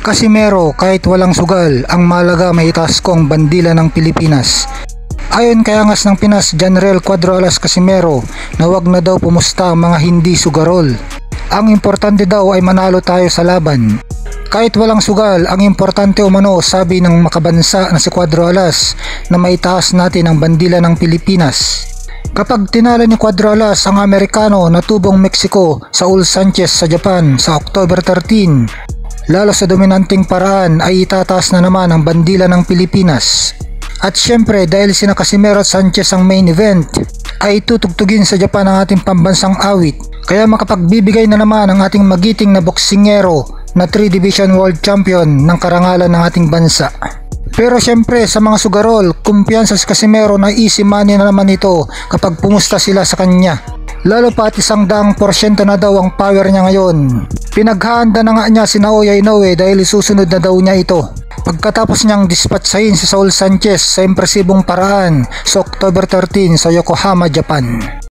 Casimero, kahit walang sugal, ang malaga may itaas ko ang bandila ng Pilipinas. Ayon kay angas ng Pinas General Cuadro Alas Casimero na wag na daw pumusta ang mga hindi sugarol. Ang importante daw ay manalo tayo sa laban. Kahit walang sugal, ang importante umano, sabi ng makabansa na si Cuadro Alas, na maitaas natin ang bandila ng Pilipinas. Kapag tinalo ni Cuadro Alas ang Amerikano na tubong Mexico Saul Sanchez sa Japan sa October 13, lalo sa dominanting paraan ay itataas na naman ang bandila ng Pilipinas. At syempre dahil sina Casimero at Sanchez ang main event, ay tutugtugin sa Japan ang ating pambansang awit. Kaya makapagbibigay na naman ang ating magiting na boksingero na 3 Division World Champion ng karangalan ng ating bansa. Pero syempre sa mga sugarol, kumpiyansa si Casimero na easy money na naman ito kapag pumusta sila sa kanya. Lalo pa at 100% na daw ang power niya ngayon. Pinaghahanda na nga niya si Naoya Inoue dahil isusunod na daw niya ito. Pagkatapos niyang dispatchahin si Saul Sanchez sa impresibong paraan sa October 13 sa Yokohama, Japan.